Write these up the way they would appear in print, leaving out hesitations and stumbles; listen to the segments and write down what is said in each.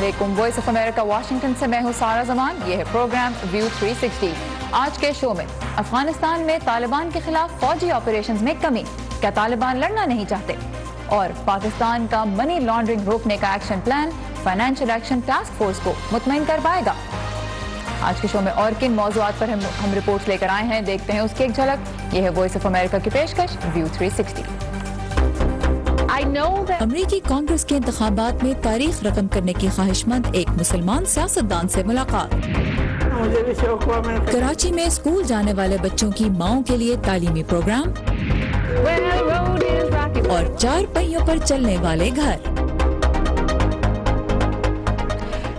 अस्सलामुअलैकुम। Voice of America Washington से मैं हूँ सारा जमान। ये है प्रोग्राम व्यू 360। आज के शो में अफगानिस्तान में तालिबान के खिलाफ फौजी ऑपरेशंस में कमी, क्या तालिबान लड़ना नहीं चाहते, और पाकिस्तान का मनी लॉन्ड्रिंग रोकने का action plan financial action task force को मुतमईन कर पाएगा। आज के शो में और किन मौज़ूआत पर हम रिपोर्ट्स लेकर आए हैं, देखते हैं उसकी एक झलक। ये है वॉइस ऑफ अमेरिका की पेशकश व्यू 360। अमरीकी कांग्रेस के इंतखाबात में तारीख रकम करने की ख्वाहिशमंद एक मुसलमान सियासतदान से मुलाकात। कराची में स्कूल जाने वाले बच्चों की माओं के लिए तालीमी प्रोग्राम और 4 पहियों पर चलने वाले घर।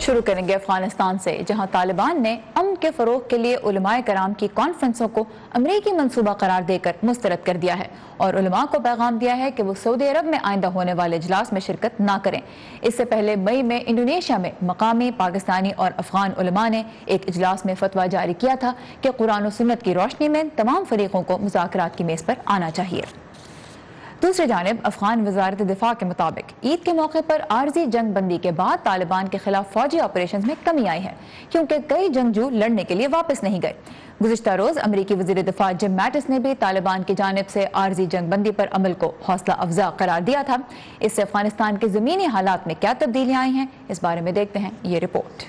शुरू करेंगे अफगानिस्तान से, जहां तालिबान ने अमन के फरोग के लिए उलमाए कराम की कॉन्फ्रेंसों को अमरीकी मंसूबा करार देकर मुस्तरद कर दिया है और उलमा को पैगाम दिया है कि वो सऊदी अरब में आइंदा होने वाले इजलास में शिरकत ना करें। इससे पहले मई में इंडोनेशिया में मकामी पाकिस्तानी और अफगान उलमा ने एक इजलास में फतवा जारी किया था कि कुरान और सुन्नत की रोशनी में तमाम फरीकों को मुज़ाकरात की मेज़ पर आना चाहिए। दूसरी जानिब अफगान वजारत दिफा के मुताबिक ईद के मौके पर आर्जी जंग बंदी के बाद तालिबान के खिलाफ फौजी ऑपरेशन में कमी आई है, क्योंकि कई जंगजू लड़ने के लिए वापस नहीं गए। गुज़िश्ता रोज अमरीकी वज़ीर दिफा जिम मैटिस ने भी तालिबान की जानिब से आर्जी जंग बंदी पर अमल को हौसला अफजा करार दिया था। इससे अफगानिस्तान के ज़मीनी हालात में क्या तब्दीलियाँ आई हैं, इस बारे में देखते हैं ये रिपोर्ट।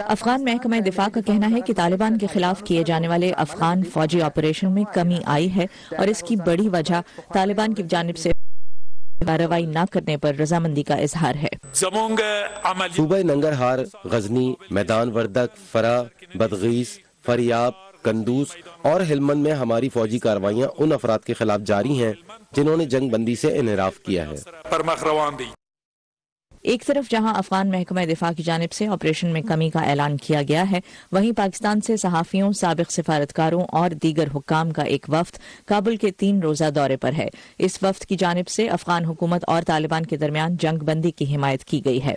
अफगान महकमा दिफा का कहना है कि तालिबान के खिलाफ किए जाने वाले अफगान फौजी ऑपरेशन में कमी आई है और इसकी बड़ी वजह तालिबान की जानिब से कार्रवाई न करने पर रजामंदी का इजहार है। सूबे नंगरहार, गजनी, मैदान वर्दक, फरा, बदगीस, फरियाब, कंदूज और हेलमंद में हमारी फौजी कार्रवाइयां उन अफराद के खिलाफ जारी हैं जिन्होंने जंग बंदी से इनहराफ किया है। एक तरफ जहां अफगान महकमा दिफा की जानिब से ऑपरेशन में कमी का ऐलान किया गया है, वहीं पाकिस्तान से सहाफ़ियों, साबिक सिफारतकारों और दीगर हुक्काम का एक वफ्द काबुल के 3 रोज़ा दौरे पर है। इस वफ्द की जानिब से अफगान हुकूमत और तालिबान के दरमियान जंग बंदी की हिमायत की गई है।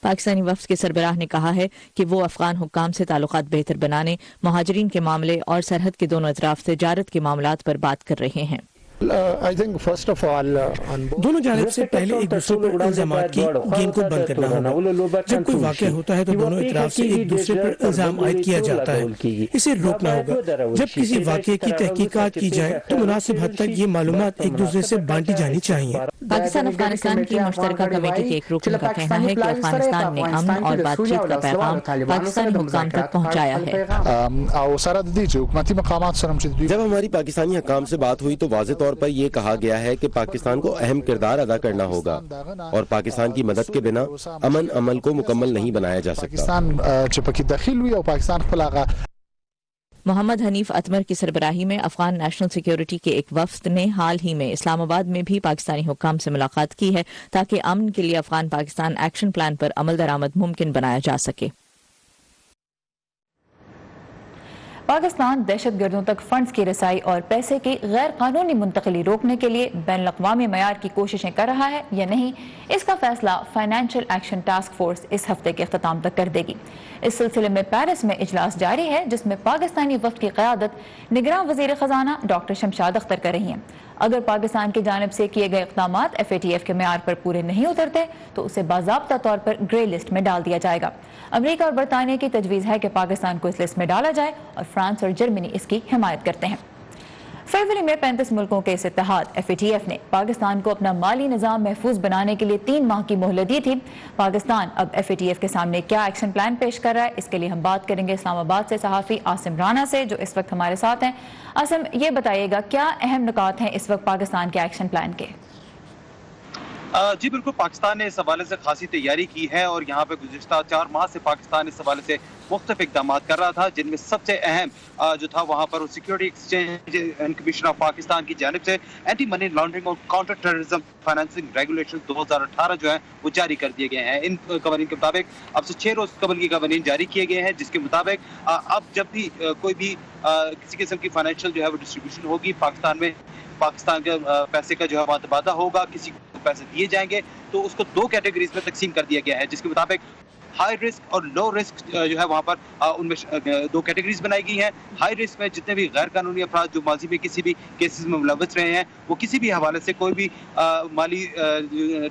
पाकिस्तानी वफ्द के सरबराह ने कहा है कि वो अफगान हुक्काम से ताल्लुकात बेहतर बनाने, मुहाजिरीन के मामले और सरहद के दोनों अतराफ तिजारत के मामलात पर बात कर रहे हैं। दोनों जानिब से पहले एक दूसरे पर इल्जामात की गेम को बंद करना होगा। जब कोई वाक़या होता है तो दोनों इतराफ से एक दूसरे पर इल्जाम आयद किया जाता है, इसे रोकना होगा। जब किसी वाक़ये की तहकीकात की जाए तो मुनासिब हद तक ये मालूमात एक दूसरे से बांटी जानी चाहिए। पाकिस्तान अफगानिस्तान की मुश्तरका कमेटी के एक रुकन का कहना है कि अफगानिस्तान ने अमन और बातचीत का पैगाम पाकिस्तानी हुक्काम तक पहुँचाया है। जब हमारी पाकिस्तानी हुक्काम से बात हुई तो वाज़ेह तौर पर यह कहा गया है कि पाकिस्तान को अहम किरदार अदा करना होगा और पाकिस्तान की मदद के बिना अमन अमल को मुकम्मल नहीं बनाया जा सकता। मोहम्मद हनीफ अतमर की सरबराही में अफगान नेशनल सिक्योरिटी के एक वफ्द ने हाल ही में इस्लामाबाद में भी पाकिस्तानी हुक्काम से मुलाकात की है ताकि अमन के लिए अफगान पाकिस्तान एक्शन प्लान पर अमल दरामद मुमकिन बनाया जा सके। पाकिस्तान दहशतगर्दों तक फंड्स की रसाई और पैसे की गैर कानूनी मुंतकली रोकने के लिए बैनुल-अक़वामी मयार की कोशिशें कर रहा है या नहीं, इसका फैसला फाइनेंशियल एक्शन टास्क फोर्स इस हफ्ते के अख्ताम तक कर देगी। इस सिलसिले में पेरिस में इजलास जारी है, जिसमें पाकिस्तानी वफ्द की क़यादत निगरान वज़ीर ख़जाना डॉक्टर शमशाद अख्तर कर रही हैं। अगर पाकिस्तान की जानिब से किए गए इक़दामात FATF के मयार पर पूरे नहीं उतरते तो उसे बाज़ाब्ता तौर पर ग्रे लिस्ट में डाल दिया जाएगा। अमेरिका और बरतानिया की तजवीज़ है कि पाकिस्तान को इस लिस्ट में डाला जाए और फ्रांस और जर्मनी इसकी हिमायत करते हैं। फरवरी में 35 मुल्कों के इस इत्तेहाद FATF ने पाकिस्तान को अपना माली निज़ाम महफूज बनाने के लिए 3 माह की मोहलत दी थी। पाकिस्तान अब FATF के सामने क्या एक्शन प्लान पेश कर रहा है, इसके लिए हम बात करेंगे इस्लामाबाद से सहाफ़ी आसिम राना से, जो इस वक्त हमारे साथ हैं। आसिम, ये बताइएगा क्या अहम नुकात हैं इस वक्त पाकिस्तान के एक्शन प्लान के? जी बिल्कुल, पाकिस्तान ने इस हवाले से खासी तैयारी की है और यहाँ पे गुज़िश्ता 4 माह से पाकिस्तान इस हवाले से मुख्तलिफ इक़दाम कर रहा था, जिनमें सबसे अहम जो था वहाँ पर security exchange and commission of Pakistan की जानिब से एंटी मनी लॉन्ड्रिंग और काउंटर टेररिज्म फाइनेंसिंग रेगुलेशन 2018 जो है वो जारी कर दिए गए हैं। इन कवानीन के मुताबिक अब से 6 रोज कबल की कवानीन जारी किए गए हैं, जिसके मुताबिक अब जब भी कोई भी किसी किस्म की फाइनेंशियल जो है वो डिस्ट्रीब्यूशन होगी पाकिस्तान में, पाकिस्तान के पैसे का जो है तबादला होगा, किसी को पैसे दिए जाएंगे तो उसको 2 कैटेगरीज में तकसीम कर दिया गया है, जिसके मुताबिक हाई रिस्क और लो रिस्क जो है वहाँ पर उनमें 2 कैटेगरीज बनाई गई हैं। हाई रिस्क में जितने भी गैर कानूनी अफराद जो माजी में किसी भी केसेस में मुलव्वस रहे हैं, वो किसी भी हवाले से कोई भी माली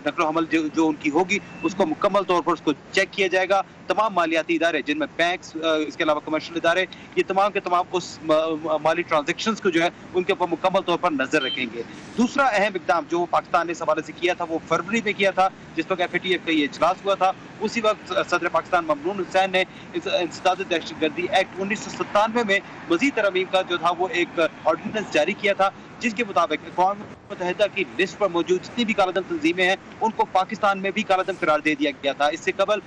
नकलो हमल जो उनकी होगी उसको मुकम्मल तौर पर उसको चेक किया जाएगा। तमाम मालियाती इदारे जिनमें बैंक्स, इसके अलावा कमर्शियल इदारे, ये तमाम के तमाम उस माली ट्रांजेक्शंस को जो है उनके ऊपर मुकम्मल तौर पर नजर रखेंगे। दूसरा अहम इकदाम जो पाकिस्तान ने इस हवाले से किया था वो फरवरी में किया था, जिस वक्त FATF का ये इजलास हुआ था। उसी वक्त सदर पाकिस्तान ममनून हुसैन ने इंसदाद दहशतगर्दी एक्ट 1997 में मजीद तरमीम का जो था वो एक ऑर्डिनेंस जारी किया था, जिसके मुताबिक अक़वाम मुत्तहिदा की लिस्ट पर मौजूद जितनी भी कालाधन तंजीमें हैं उनको पाकिस्तान में भी कालाधन करार दे दिया गया था। इससे कबल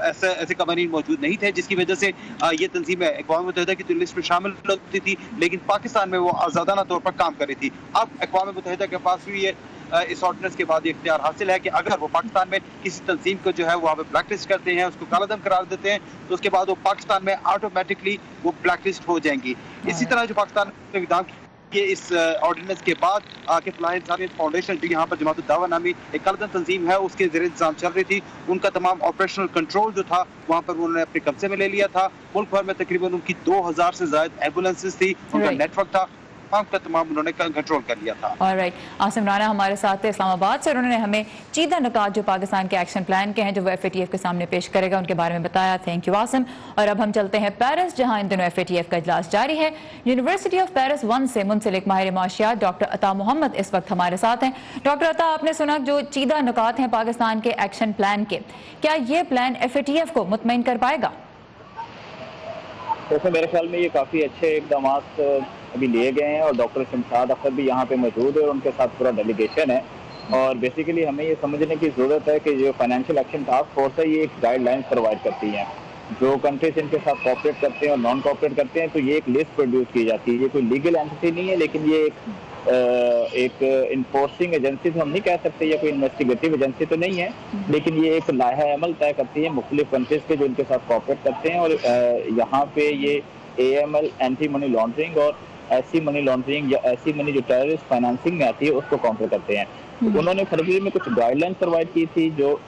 ऐसे कवानीन मौजूद नहीं थे, जिसकी वजह से ये तंजीमें अक़वाम मुत्तहिदा की लिस्ट में शामिल होती थी, लेकिन पाकिस्तान में वो आज़ादाना तौर पर काम कर रही थी। अब अक़वाम मुत्तहिदा के पास भी ये इस ऑर्डिनेंस के बाद ये इख्तियार हासिल है कि अगर वो पाकिस्तान में किसी तंजीम को जो है वहाँ पे ब्लैकलिस्ट करते हैं, उसको कालाधन करार देते हैं, तो उसके बाद वो पाकिस्तान में ऑटोमेटिकली वो ब्लैकलिस्ट हो जाएंगी। इसी तरह जो पाकिस्तान में विधान के इस ऑर्डिनेंस के बाद आके फलाह इंसानियत फाउंडेशन जो यहाँ पर जमात दावा नामी एक कालाधन तंजीम है उसके ज़ेर इंतज़ाम चल रही थी, उनका तमाम ऑपरेशनल कंट्रोल जो था वहाँ पर उन्होंने अपने कब्जे में ले लिया था। मुल्क भर में तकरीबन उनकी 2000 से ज़्यादा एम्बुलेंसेज थी, उनका नेटवर्क था, तमाम उन्होंने कंट्रोल कर लिया था। ऑलराइट, आसिम राना हमारे साथ थे इस्लामाबाद से, उन्होंने हमें चीदा नुकात जो पाकिस्तान के एक्शन प्लान के हैं जो वो FATF के सामने पेश करेगा उनके बारे में बताया। Thank you Asim. और अब हम चलते हैं पेरिस, जहां इन दिनों FATF का इजलास जारी है। यूनिवर्सिटी ऑफ पेरिस 1 से मुंसलिक माहिर माशियात डॉक्टर अता मोहम्मद इस वक्त हमारे साथ हैं। डॉक्टर अता, आपने सुना जो चीदा नुकात हैं पाकिस्तान के एक्शन प्लान के, क्या ये प्लान FATF को मुतमईन कर पाएगा? वैसे मेरे ख्याल में ये काफ़ी अच्छे इकदाम अभी लिए गए हैं और डॉक्टर शमशाद अख्तर भी यहाँ पे मौजूद है और उनके साथ पूरा डेलीगेशन है। और बेसिकली हमें ये समझने की ज़रूरत है कि जो फाइनेंशियल एक्शन टास्क फोर्स है ये एक गाइडलाइन प्रोवाइड करती है। जो कंट्रीज इनके साथ कोऑपरेट करते हैं और नॉन कोऑपरेट करते हैं तो ये एक लिस्ट प्रोड्यूस की जाती है। ये कोई लीगल एंटिटी नहीं है, लेकिन ये एक इन्फोर्सिंग एजेंसी तो हम नहीं कह सकते, या कोई इन्वेस्टिगेटिव एजेंसी तो नहीं है, लेकिन ये एक लाहा अमल तय करती है मुख्तलिफ कंट्रीज के जो इनके साथ कोऑपरेट करते हैं। और यहाँ पे ये AML एंटी मनी लॉन्ड्रिंग और ऐसी मनी लॉन्ड्रिंग या ऐसी मनी जो टेररिस्ट फाइनेंसिंग में आती है उसको काउंटर करते हैं। तो उन्होंने फरवरी में कुछ गाइडलाइन प्रोवाइड की थी जो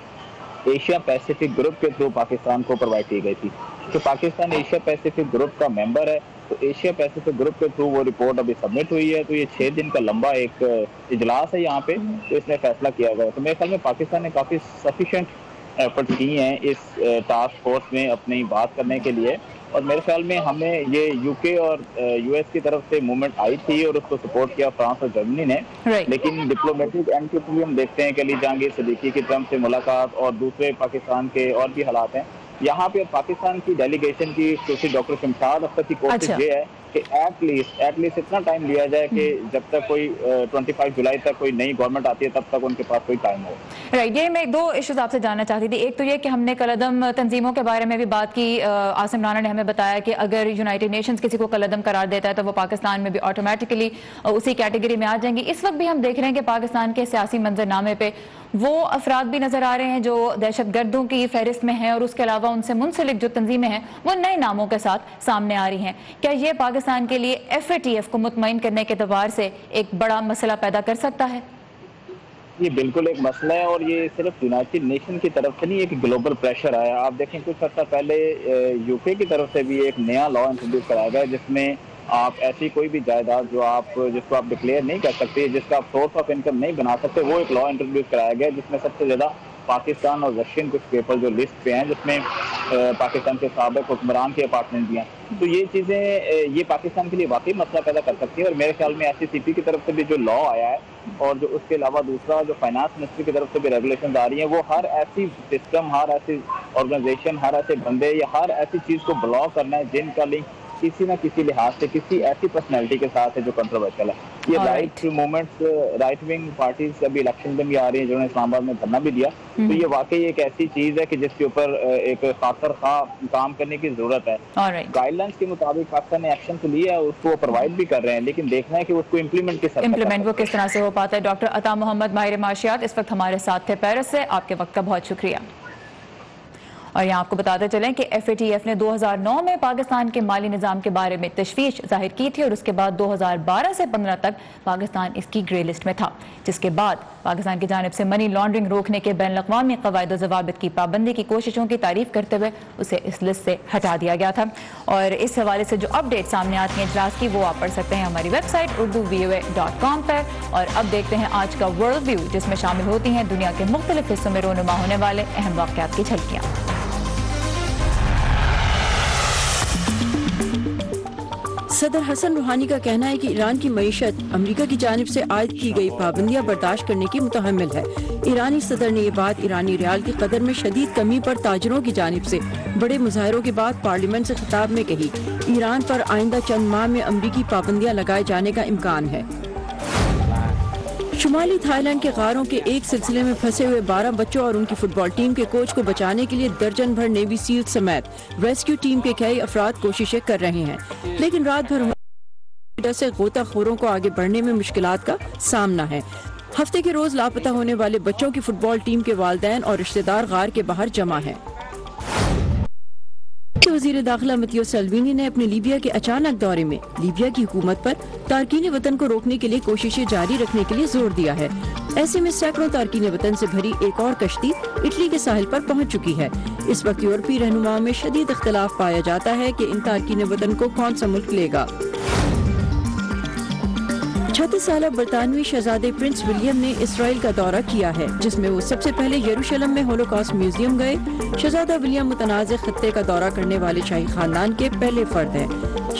एशिया पैसिफिक ग्रुप के थ्रू पाकिस्तान को प्रोवाइड की गई थी। तो पाकिस्तान एशिया पैसिफिक ग्रुप का मेंबर है, तो एशिया पैसिफिक ग्रुप के थ्रू वो रिपोर्ट अभी सबमिट हुई है। तो ये 6 दिन का लंबा एक इजलास है यहाँ पे, तो इसमें फैसला किया गया। तो मेरे ख्याल में पाकिस्तान ने काफ़ी सफिशेंट एफर्ट की हैं इस टास्क फोर्स में अपनी बात करने के लिए। और मेरे ख्याल में हमें ये UK और US की तरफ से मूवमेंट आई थी और उसको सपोर्ट किया फ्रांस और जर्मनी ने, लेकिन डिप्लोमेटिक एंड के थ्रू हम देखते हैं कि अली जहांगीर सिद्दीकी की ट्रंप से मुलाकात और दूसरे पाकिस्तान के और भी हालात हैं। यहाँ पे पाकिस्तान की डेलीगेशन की डॉक्टर शमशाद अख्तर की कोशिश ये है कि एटलीस्ट इतना टाइम लिया जाए कि जब तक कोई 25 जुलाई तक कोई नई गवर्नमेंट आती है तब तक उनके पास कोई टाइम हो। राइट, ये मैं 2 इश्यूज आपसे जानना चाहती थी। एक तो ये कि हमने कलअदम तंजीमों के बारे में भी बात की। आसिम राना ने हमें बताया कि अगर यूनाइटेड नेशंस किसी को कलअदम करार देता है तो वो पाकिस्तान में भी ऑटोमेटिकली उसी कैटेगरी में आ जाएंगी। इस वक्त भी हम देख रहे हैं कि पाकिस्तान के सियासी मंजरनामे पे वो अफराद भी नजर आ रहे हैं जो दहशतगर्दों की फहरिस्त में हैं और उसके अलावा उनसे मुंसलिक जो तंजीमें हैं वो नए नामों के साथ सामने आ रही हैं। क्या ये पाकिस्तान के लिए FATF को मुतमईन करने के एतबार से एक बड़ा मसला पैदा कर सकता है? ये बिल्कुल एक मसला है और ये सिर्फ यूनाइटेड नेशन की तरफ से नहीं, एक ग्लोबल प्रेशर आया। आप देखें कुछ अर्सा पहले UK की तरफ से भी एक नया लॉ इंट्रोड्यूस कराया गया जिसमें आप ऐसी कोई भी जायदाद जिसको आप डिक्लेयर नहीं कर सकते, जिसका आप सोर्स ऑफ इनकम नहीं बना सकते, वो एक लॉ इंट्रोड्यूस कराया गया जिसमें सबसे ज़्यादा पाकिस्तान और रशियन कुछ पेपर जो लिस्ट पे हैं जिसमें पाकिस्तान के साबिक हुक्मरान के अपार्टमेंट भी हैं। तो ये चीज़ें ये पाकिस्तान के लिए वाकई मसला पैदा कर सकती है। और मेरे ख्याल में SCCP की तरफ से भी जो लॉ आया है और जो उसके अलावा दूसरा जो फाइनेंस मिनिस्ट्री की तरफ से भी रेगुलेशन आ रही हैं, वो हर ऐसी सिस्टम, हर ऐसी ऑर्गेनाइजेशन, हर ऐसे बंदे या हर ऐसी चीज़ को ब्लॉक करना है जिनका लिंक किसी न किसी लिहाज से किसी ऐसी पर्सनैलिटी के साथ है जो कंट्रोवर्शियल है। ये right movements, right wing parties अभी इलेक्शन में भी आ रही है जिन्होंने इस्लामाबाद में धरना भी दिया। तो ये वाकई एक ऐसी चीज है कि जिसके ऊपर एक खातर काम करने की जरूरत है। गाइडलाइंस के मुताबिक पाकिस्तान ने एक्शन तो लिया है, उसको प्रोवाइड भी कर रहे हैं, लेकिन देखना है कि उसको इम्प्लीमेंट किस तरह से हो पाता है। डॉक्टर अता मोहम्मद माहिर माशियात इस वक्त हमारे साथ थे पेरिस से। आपके वक्त का बहुत शुक्रिया। اور یہاں آپ کو بتاتے چلیں کہ FATF نے 2009 میں پاکستان کے مالی نظام کے بارے میں تشویش ظاہر کی تھی اور اس کے بعد 2012 سے 15 تک پاکستان اس کی گرے لسٹ میں تھا، جس کے بعد پاکستان کی جانب سے منی لانڈرنگ روکنے کے بین الاقوامی قواعد و ضوابط کی پابندی کی کوششوں کی تعریف کرتے ہوئے اسے اس لسٹ سے ہٹا دیا گیا تھا۔ اور اس حوالے سے جو اپڈیٹ سامنے آتی ہیں اجلاس کی وہ آپ پڑھ سکتے ہیں ہماری ویب سائٹ urduvoa.com پر۔ اور اب دیکھتے ہیں آج کا ورلڈ ویو، جس میں شامل ہوتی ہیں دنیا کے مختلف حصوں میں رونما ہونے والے اہم واقعات کی جھلکیاں۔ صدر حسن روحانی کا کہنا ہے کہ ایران کی معیشت امریکہ کی جانب سے عائد کی گئی پابندیاں برداشت کرنے کی متحمل ہے۔ ایرانی صدر نے یہ بات ایرانی ریال کی قدر میں شدید کمی پر تاجروں کی جانب سے بڑے مظاہروں کے بعد پارلیمنٹ سے خطاب میں کہی۔ ایران پر آئندہ چند ماہ میں امریکی پابندیاں لگائے جانے کا امکان ہے۔ شمالی تھائی لینڈ کے غاروں کے ایک سلسلے میں پھنسے ہوئے 12 بچوں اور ان کی فٹ بال ٹیم کے کوچ کو بچانے کے لیے درجن بھر نیوی سیل سمیت ریسکیو ٹیم کے کئی افراد کوششیں کر رہے ہیں، لیکن رات بھر ہونے کی وجہ سے غوطہ خوروں کو آگے بڑھنے میں مشکلات کا سامنا ہے۔ ہفتے کے روز لاپتہ ہونے والے بچوں کی فٹ بال ٹیم کے والدین اور رشتہ دار غار کے باہر جمع ہیں۔ وزیر داخلہ متیو سلوینی نے اپنے لیبیا کے اچانک دورے میں لیبیا کی حکومت پر تارکین وطن کو روکنے کے لیے کوششیں جاری رکھنے کے لیے زور دیا ہے۔ ایسے میں سینکڑوں تارکین وطن سے بھری ایک اور کشتی اٹلی کے ساحل پر پہنچ چکی ہے۔ اس وقت یورپی رہنماؤں میں شدید اختلاف پایا جاتا ہے کہ ان تارکین وطن کو کون سا ملک لے گا۔ 36 سالہ برطانوی شہزادے پرنس ولیم نے اسرائیل کا دورہ کیا ہے، جس میں وہ سب سے پہلے یروشلم میں ہولوکاسٹ میوزیم گئے۔ شہزادہ ولیم متنازع خطے کا دورہ کرنے والے شاہی خاندان کے پہلے فرد ہیں۔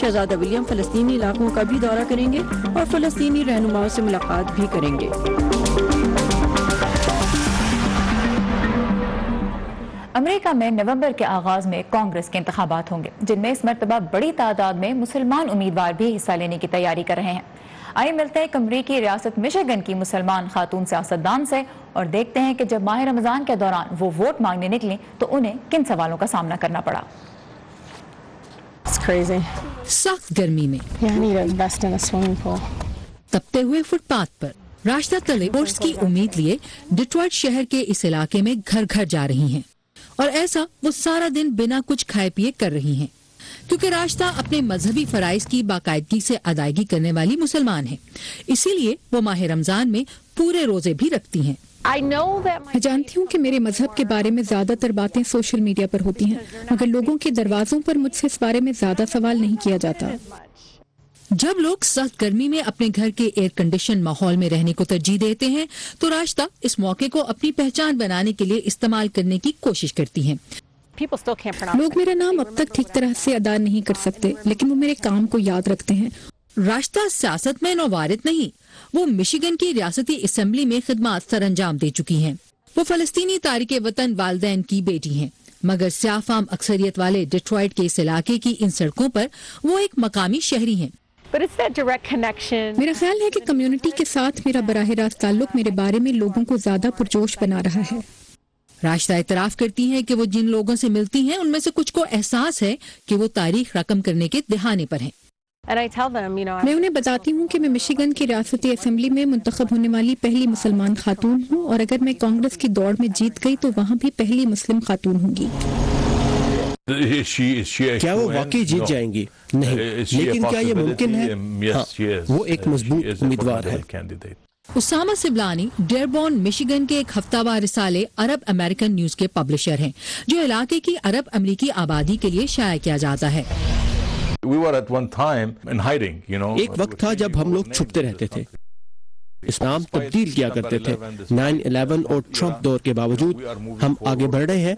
شہزادہ ولیم فلسطینی علاقوں کا بھی دورہ کریں گے اور فلسطینی رہنماؤں سے ملاقات بھی کریں گے۔ امریکہ میں نومبر کے آغاز میں کانگریس کے انتخابات ہوں گے، جن میں اس مرتبہ بڑی تعداد میں مسلمان امیدوار بھی حصہ لینے کی تیاری کر رہے ہیں۔ آئیے ملتے ہیں ایک امریکی ریاست مشیگن کی مسلمان خاتون سیاستدان سے اور دیکھتے ہیں کہ جب ماہ رمضان کے دوران وہ ووٹ مانگنے نکلیں تو انہیں کن سوالوں کا سامنا کرنا پڑا۔ سخت گرمی میں تپتے ہوئے فٹ پاتھ پر راشدہ طلب کورس کی امید لیے ڈیٹرائٹ شہر کے اس علاقے میں گھر گھر جا رہی ہیں، اور ایسا وہ سارا دن بنا کچھ کھائے پیے کر رہی ہیں، کیونکہ راشدہ اپنے مذہبی فرائض کی باقاعدگی سے ادائیگی کرنے والی مسلمان ہیں، اسی لیے وہ ماہ رمضان میں پورے روزے بھی رکھتی ہیں۔ میں جانتی ہوں کہ میرے مذہب کے بارے میں زیادہ تر باتیں سوشل میڈیا پر ہوتی ہیں، مگر لوگوں کے دروازوں پر مجھ سے اس بارے میں زیادہ سوال نہیں کیا جاتا۔ جب لوگ سخت گرمی میں اپنے گھر کے ایئر کنڈیشن ماحول میں رہنے کو ترجیح دیتے ہیں تو راشدہ اس موقع کو اپنی پہچان بنانے کے لیے استعمال کرنے کی کوشش کرتی ہیں۔ لوگ میرا نام اب تک ٹھیک طرح سے ادا نہیں کر سکتے، لیکن وہ میرے کام کو یاد رکھتے ہیں۔ راشدہ سیاست میں نووارد نہیں، وہ مشیگن کی ریاستی اسمبلی میں خدمات سر انجام دے چکی ہیں۔ وہ فلسطینی تارک وطن والدین کی بیٹی ہیں، مگر سیاہ فام اکثریت والے ڈیٹرائٹ کے اس علاقے کی ان سڑکوں پر وہ ایک مقامی شہری ہیں۔ میرا خیال ہے کہ کمیونٹی کے ساتھ میرا براہ راست تعلق میرے بارے میں لوگوں کو زیادہ پرجوش بنا رہا ہے۔ راشدہ اعتراف کرتی ہیں کہ وہ جن لوگوں سے ملتی ہیں ان میں سے کچھ کو احساس ہے کہ وہ تاریخ رقم کرنے کے دہانے پر ہیں۔ میں انہیں بتاتی ہوں کہ میں مشیگن کی ریاستی اسمبلی میں منتخب ہونے والی پہلی مسلمان خاتون ہوں، اور اگر میں کانگریس کی دوڑ میں جیت گئی تو وہاں بھی پہلی مسلم خاتون ہوں گی۔ کیا وہ واقعی جیت جائیں گی؟ نہیں، لیکن کیا یہ ممکن ہے؟ ہاں، وہ ایک مضبوط امیدوار ہے۔ اسامہ سبلانی ڈیربون مشیگن کے ایک ہفتہ وار رسالے عرب امریکن نیوز کے پبلشر ہیں، جو علاقے کی عرب امریکی آبادی کے لیے شائع کیا جاتا ہے۔ ایک وقت تھا جب ہم لوگ چھپتے رہتے تھے، اسلام تبدیل کیا کرتے تھے۔ 9/11 اور ٹرمپ دور کے باوجود ہم آگے بڑھ رہے ہیں۔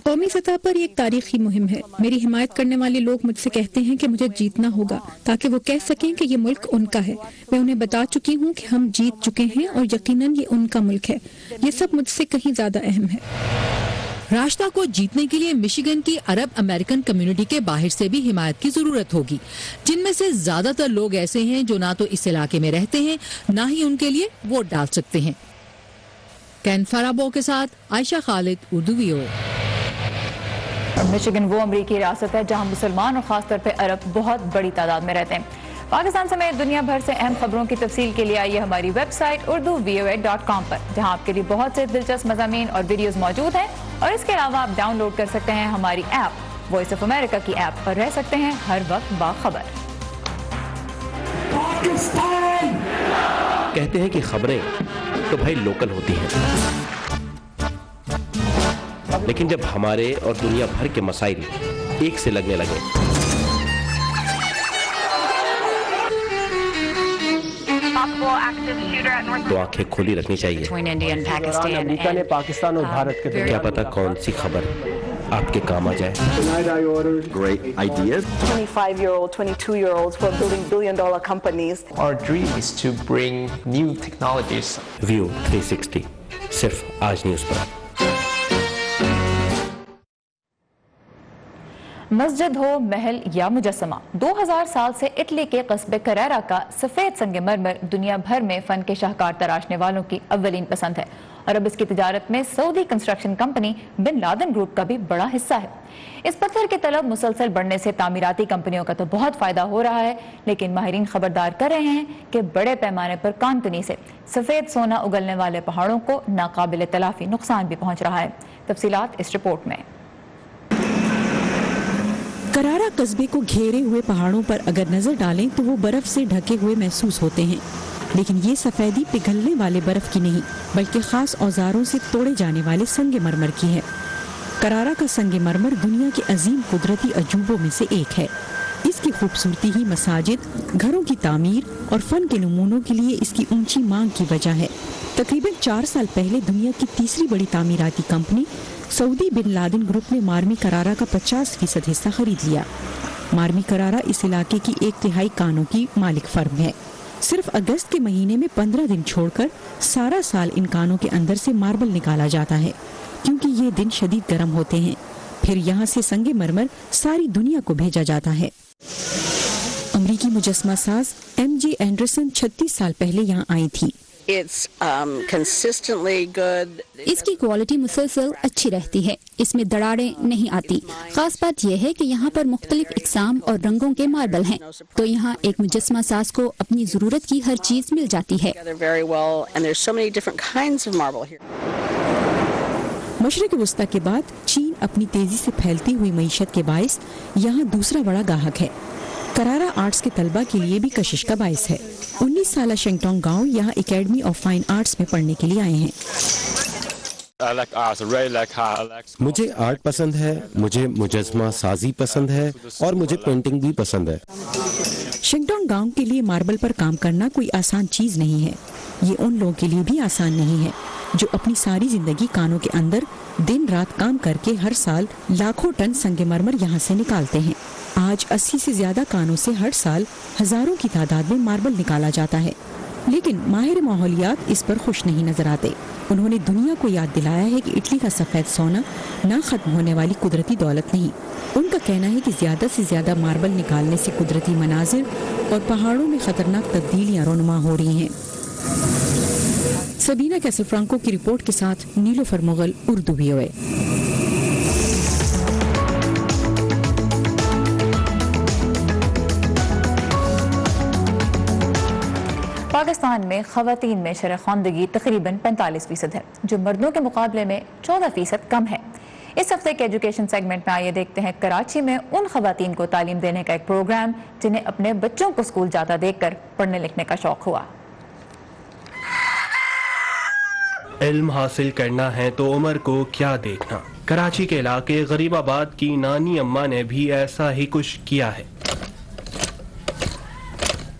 قومی سطح پر یہ ایک تاریخی مہم ہے۔ میری حمایت کرنے والے لوگ مجھ سے کہتے ہیں کہ مجھے جیتنا ہوگا تاکہ وہ کہہ سکیں کہ یہ ملک ان کا ہے۔ میں انہیں بتا چکی ہوں کہ ہم جیت چکے ہیں اور یقیناً یہ ان کا ملک ہے۔ یہ سب مجھ سے کہیں زیادہ اہم ہے۔ راشدہ کو جیتنے کے لیے مشیگن کی عرب امریکن کمیونٹی کے باہر سے بھی حمایت کی ضرورت ہوگی، جن میں سے زیادہ تر لوگ ایسے ہیں جو نہ تو اس علاقے میں رہتے ہیں نہ ہی ان کے لیے ووٹ ڈال سکتے ہیں۔ کین فرابو کے ساتھ عائشہ خالد، اردو VOA۔ مشیگن وہ امریکی ریاست ہے جہاں مسلمان اور خاص طور پہ عرب بہت بڑی تعداد میں رہتے ہیں۔ پاکستان سمیت دنیا بھر سے اہم خبروں کی تفصیل کے لیے آئیے ہماری ویب سائٹ urduvoa.com پر، جہاں آپ کے لیے بہت سے دلچسپ مضامین اور ویڈیوز موجود ہیں۔ और इसके अलावा आप डाउनलोड कर सकते हैं हमारी ऐप वॉइस ऑफ अमेरिका की ऐप और रह सकते हैं हर वक्त बाखबर। कहते हैं कि खबरें तो भाई लोकल होती हैं, लेकिन जब हमारे और दुनिया भर के मसाइल एक से लगने लगे तो आंखें खुली रखनी चाहिए। अमेरिका ने पाकिस्तान और भारत के क्या पता कौन सी खबर आपके काम आ जाए। Great ideas. 25-year-old, 22-year-olds who are building billion-dollar companies. Our dream is to bring new technologies. View 360 सिर्फ आज न्यूज़ पर। मस्जिद हो, महल या मुजस्समा, 2000 साल से इटली के कस्बे करेरा का सफेद संगमरमर दुनिया भर में फन के शाहकार तराशने वालों की अव्वलीन पसंद है और अब इसकी तिजारत में Saudi construction company Bin Laden group का भी बड़ा हिस्सा है। इस पत्थर की तलब मुसलसल बढ़ने से तामीराती कंपनियों का तो बहुत फायदा हो रहा है, लेकिन माहिरीन खबरदार कर रहे हैं कि बड़े पैमाने पर कानतनी से सफेद सोना उगलने वाले पहाड़ों को नाकाबिल तलाफी नुकसान भी पहुंच रहा है। तफसीलात इस रिपोर्ट में। करारा कस्बे को घेरे हुए पहाड़ों पर अगर नजर डालें तो वो बर्फ से ढके हुए महसूस होते हैं, लेकिन ये सफेदी पिघलने वाले बर्फ की नहीं बल्कि खास औजारों से तोड़े जाने वाले संगे मरमर की है। करारा का संगे मरमर दुनिया के अजीम कुदरती अजूबों में से एक है। इसकी खूबसूरती ही मसाजिद, घरों की तामीर और फन के नमूनों के लिए इसकी ऊंची मांग की वजह है। तकरीबन 4 साल पहले दुनिया की तीसरी बड़ी तामीराती company Saudi Bin Laden group ने मार्मी करारा का 50% हिस्सा खरीद लिया। मार्मी करारा इस इलाके की 1/3 कानों की मालिक फर्म है। सिर्फ अगस्त के महीने में 15 दिन छोड़कर सारा साल इन कानों के अंदर से मार्बल निकाला जाता है, क्योंकि ये दिन शदीद गर्म होते हैं। फिर यहाँ से संगे मरमर सारी दुनिया को भेजा जाता है। अमरीकी मुजस्मा साज MJ एंडरसन 36 साल पहले यहाँ आई थी। इसकी क्वालिटी मुसलसल अच्छी रहती है, इसमें दरारें नहीं आती। खास बात यह है कि यहाँ पर मुख्तलिफ इकसाम और रंगों के मार्बल हैं, तो यहाँ एक मुजस्मा साज को अपनी जरूरत की हर चीज मिल जाती है। मशरिक वस्ता के बाद चीन अपनी तेजी से फैलती हुई मईशत के बाइस यहाँ दूसरा बड़ा गाहक है। करारा आर्ट्स के तलबा के लिए भी कशिश का बाइस है। 19 साला शेंगटोंग गांव यहाँ एकेडमी ऑफ फाइन आर्ट्स में पढ़ने के लिए आए हैं। मुझे आर्ट पसंद है, मुझे मुजस्मा साजी पसंद है और मुझे पेंटिंग भी पसंद है। शेंगटोंग गांव के लिए मार्बल पर काम करना कोई आसान चीज नहीं है। ये उन लोगों के लिए भी आसान नहीं है जो अपनी सारी जिंदगी कानों के अंदर दिन रात काम करके हर साल लाखों टन संगमरमर यहाँ से निकालते हैं। आज 80 से ज्यादा कानों से हर साल हजारों की तादाद में मार्बल निकाला जाता है, लेकिन माहिर माहौलियात इस पर खुश नहीं नजर आते। उन्होंने दुनिया को याद दिलाया है कि इटली का सफेद सोना ना खत्म होने वाली कुदरती दौलत नहीं। उनका कहना है कि ज्यादा से ज्यादा मार्बल निकालने से कुदरती मनाजिर और पहाड़ों में खतरनाक तब्दीलियां रोनुमा हो रही हैं। सबीना कैसलफ्रांको की रिपोर्ट के साथ नीलोफर मुगल, उर्दू VOA। पाकिस्तान में खवातीन में शरह ख़्वानदगी तकरीबन 45% है, जो मर्दों के मुकाबले में 14% कम है। इस हफ्ते के एजुकेशन सेगमेंट में आइए देखते हैं कराची में उन खवातीन को तालीम देने का एक प्रोग्राम जिन्हें अपने बच्चों को स्कूल जाता देखकर पढ़ने लिखने का शौक हुआ। इल्म हासिल करना है तो उम्र को क्या देखना। कराची के इलाके गरीबाबाद की नानी अम्मा ने भी ऐसा ही कुछ किया है।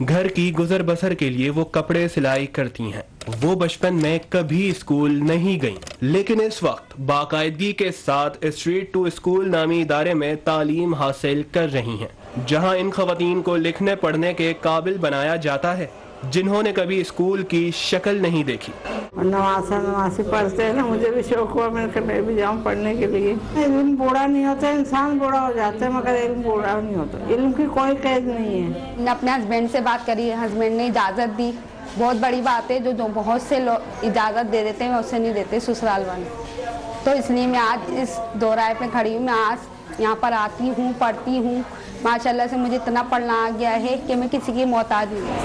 घर की गुजर बसर के लिए वो कपड़े सिलाई करती हैं। वो बचपन में कभी स्कूल नहीं गईं, लेकिन इस वक्त बाकायदगी के साथ स्ट्रीट टू स्कूल नामी इदारे में तालीम हासिल कर रही हैं, जहां इन खवातीन को लिखने पढ़ने के काबिल बनाया जाता है जिन्होंने कभी स्कूल की शक्ल नहीं देखी। नवासी पढ़ते हैं ना, मुझे भी शौक हुआ मैं भी जाऊँ पढ़ने के लिए। इल्म बूढ़ा नहीं होता, इंसान बूढ़ा हो जाता है, मगर इल्म बूढ़ा नहीं होता। इल्म की कोई कैद नहीं है। अपने हस्बैंड से बात करी, हस्बैंड ने इजाज़त दी। बहुत बड़ी बात है, जो बहुत से लोग इजाज़त दे देते हैं उससे नहीं देते ससुराल वाले। तो इसलिए मैं आज इस दोराहे पे खड़ी हूँ। मैं आज यहाँ पर आती हूँ, पढ़ती हूँ। माशाल्लाह से मुझे इतना पढ़ना आ गया है कि मैं किसी की मोहताज नहीं हूँ।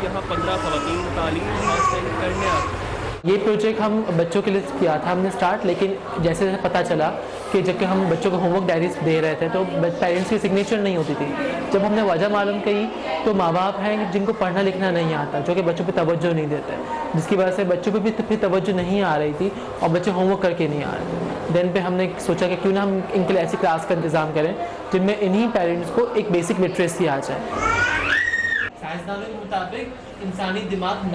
यहाँ 15 खवातीन तालीम हासिल करने आती हैं। یہ پروجیکٹ ہم بچوں کے لیے کیا تھا ہم نے اسٹارٹ، لیکن جیسے جیسے پتہ چلا کہ جب کہ ہم بچوں کو ہوم ورک ڈائریز دے رہے تھے تو پیرنٹس کی سگنیچر نہیں ہوتی تھی. جب ہم نے وجہ معلوم کی تو ماں باپ ہیں جن کو پڑھنا لکھنا نہیں آتا، جو کہ بچوں پہ توجہ نہیں دیتے، جس کی وجہ سے بچوں پہ بھی توجہ نہیں آ رہی تھی اور بچے ہوم ورک کر کے نہیں آ رہے تھے. دین پہ ہم نے سوچا کہ کیوں نہ ہم ان کے لیے ایسی کلاس کا انتظام کریں جن میں انہی پیرنٹس کو ایک بیسک لٹریسی آ جائے. سائنسدانوں کے مطابق انسانی دماغ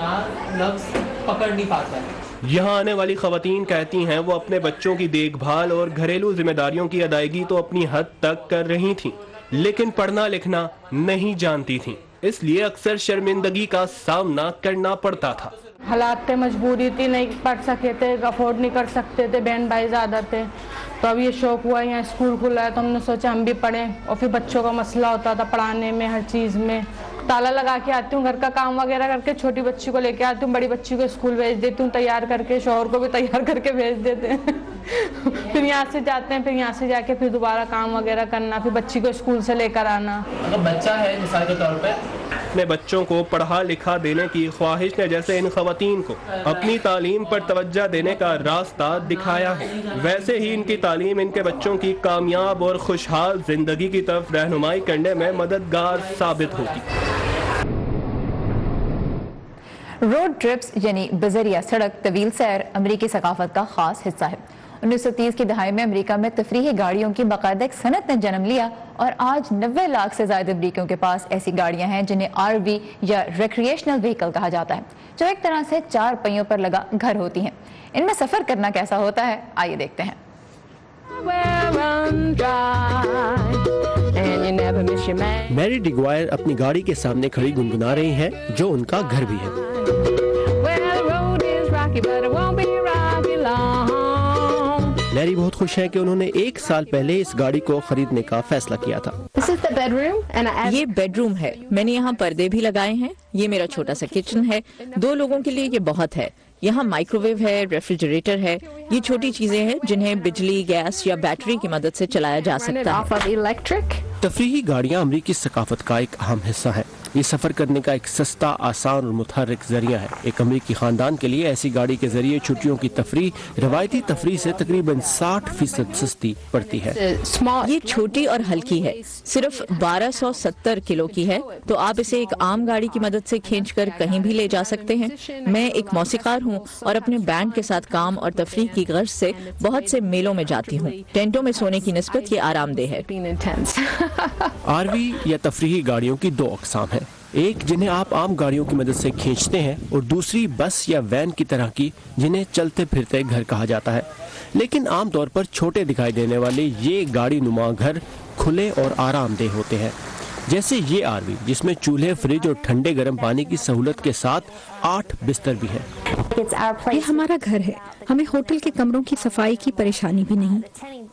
لفظ پکڑ نہیں پاتا ہے. یہاں آنے والی خواتین کہتی ہیں وہ اپنے بچوں کی دیکھ بھال اور گھریلو ذمہ داریوں کی ادائیگی تو اپنی حد تک کر رہی تھیں، لیکن پڑھنا لکھنا نہیں جانتی تھیں، اس لیے اکثر شرمندگی کا سامنا کرنا پڑتا تھا. حالات پہ مجبوری تھی، نہیں پڑھ سکے تھے، افورڈ نہیں کر سکتے تھے، بہن بھائی زیادہ تھے. تو اب یہ شوق ہوا یہاں اسکول کھلا ہے تو ہم نے سوچا ہم بھی پڑھیں. اور پھر بچوں کا مسئلہ ہوتا تھا پڑھانے میں، ہر چیز میں. تالا لگا کے آتی ہوں، گھر کا کام وغیرہ کر کے چھوٹی بچی کو لے کے آتی ہوں، بڑی بچی کو اسکول بھیج دیتی ہوں تیار کر کے، شوہر کو بھی تیار کر کے بھیج دیتے ہیں. پھر یہاں سے جاتے ہیں، پھر یہاں سے جا کے پھر دوبارہ کام وغیرہ کرنا، پھر بچی کو اسکول سے لے کر آنا. اگر بچہ ہے مثال کے طور پہ اپنے بچوں کو پڑھا لکھا دینے کی خواہش نے جیسے ان خواتین کو اپنی تعلیم پر توجہ دینے کا راستہ دکھایا ہے، ویسے ہی ان کی تعلیم ان کے بچوں کی کامیاب اور خوشحال زندگی کی طرف رہنمائی کرنے میں مددگار ثابت ہوتی. روڈ ٹرپس یعنی بذریعہ سڑک طویل سیر امریکی ثقافت کا خاص حصہ ہے. 1930 کی دہائی میں امریکہ میں تفریحی گاڑیوں کی باقاعدہ ایک صنعت نے جنم لیا اور آج 90 لاکھ سے زائد امریکیوں کے پاس ایسی گاڑیاں ہیں جنہیں RV یا ریکریشنل وہیکل کہا جاتا ہے، جو ایک طرح سے 4 پہیوں پر لگا گھر ہوتی ہیں. ان میں سفر کرنا کیسا ہوتا ہے، آئیے دیکھتے ہیں. میری ڈگوائر اپنی گاڑی کے سامنے کھڑی گنگنا رہی ہیں جو ان کا گھر بھی ہے. میری بہت خوش ہے کہ انہوں نے 1 سال پہلے اس گاڑی کو خریدنے کا فیصلہ کیا تھا. یہ بیڈ روم ہے، میں نے یہاں پردے بھی لگائے ہیں. یہ میرا چھوٹا سا کچن ہے، 2 لوگوں کے لیے یہ بہت ہے. یہاں مائکرو ویو ہے، ریفریجریٹر ہے. یہ چھوٹی چیزیں ہیں جنہیں بجلی، گیس یا بیٹری کی مدد سے چلایا جا سکتا ہے. تفریحی گاڑیاں امریکی ثقافت کا ایک اہم حصہ ہے. یہ سفر کرنے کا ایک سستا، آسان اور متحرک ذریعہ ہے. ایک امریکی خاندان کے لیے ایسی گاڑی کے ذریعے چھٹیوں کی تفریح روایتی تفریح سے تقریباً 60% سستی پڑتی ہے. یہ چھوٹی اور ہلکی ہے، صرف 1270 کلو کی ہے، تو آپ اسے ایک عام گاڑی کی مدد سے کھینچ کر کہیں بھی لے جا سکتے ہیں. میں ایک موسیقار ہوں اور اپنے بینڈ کے ساتھ کام اور تفریح کی غرض سے بہت سے میلوں میں جاتی ہوں. ٹینٹوں میں سونے کی نسبت یہ آرام دہ ہے. RV یا تفریحی گاڑیوں کی 2 اقسام ہیں. ایک جنہیں آپ عام گاڑیوں کی مدد سے کھینچتے ہیں اور دوسری بس یا وین کی طرح کی جنہیں چلتے پھرتے گھر کہا جاتا ہے. لیکن عام طور پر چھوٹے دکھائی دینے والے یہ گاڑی نما گھر کھلے اور آرام دہ ہوتے ہیں، جیسے یہ RV جس میں چولہے، فریج اور ٹھنڈے گرم پانی کی سہولت کے ساتھ 8 بستر بھی ہیں. یہ ہمارا گھر ہے، ہمیں ہوٹل کے کمروں کی صفائی کی پریشانی بھی نہیں.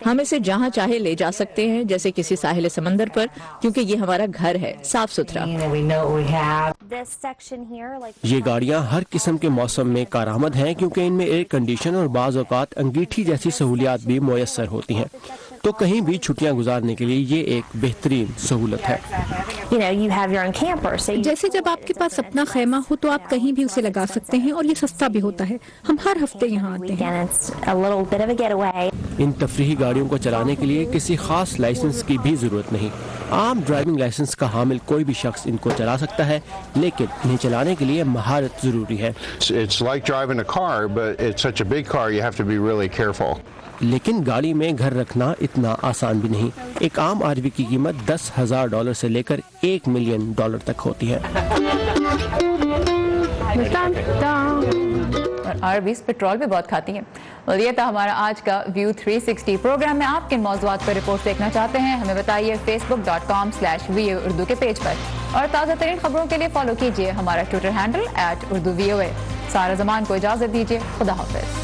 ہم اسے جہاں چاہے لے جا سکتے ہیں، جیسے کسی ساحل سمندر پر، کیونکہ یہ ہمارا گھر ہے، صاف ستھرا. یہ گاڑیاں ہر قسم کے موسم میں کارآمد ہیں کیونکہ ان میں ایئر کنڈیشن اور بعض اوقات انگیٹھی جیسی سہولیات بھی میسر ہوتی ہیں. تو کہیں بھی چھٹیاں گزارنے کے لیے یہ ایک بہترین سہولت ہے. جیسے جب آپ کے پاس اپنا خیمہ ہو تو آپ کہیں بھی اسے لگا سکتے ہیں اور یہ سستا بھی ہوتا ہے. ہم ہر ہفتے یہاں آتے ہیں. ان تفریحی گاڑیوں کو چلانے کے لیے کسی خاص لائسنس کی بھی ضرورت نہیں. عام ڈرائیونگ لائسنس کا حامل کوئی بھی شخص ان کو چلا سکتا ہے، لیکن انہیں چلانے کے لیے مہارت ضروری ہے. لیکن گاڑی میں گھر رکھنا اتنا آسان بھی نہیں. ایک عام RV کی قیمت $10,000 سے لے کر $1 ملین تک ہوتی ہے. اور RVs پیٹرول بھی بہت کھاتی ہیں. اور یہ تھا ہمارا آج کا ویو 360 پروگرام میں. آپ کن موضوعات پر رپورٹ دیکھنا چاہتے ہیں ہمیں بتائیے facebook.com/VO اردو کے پیج پر. اور تازہ ترین خبروں کے لیے فالو کیجیے ہمارا ٹویٹر ہینڈل @UrduVOA. سارا زمان کو اجازت دیجیے. خدا حافظ.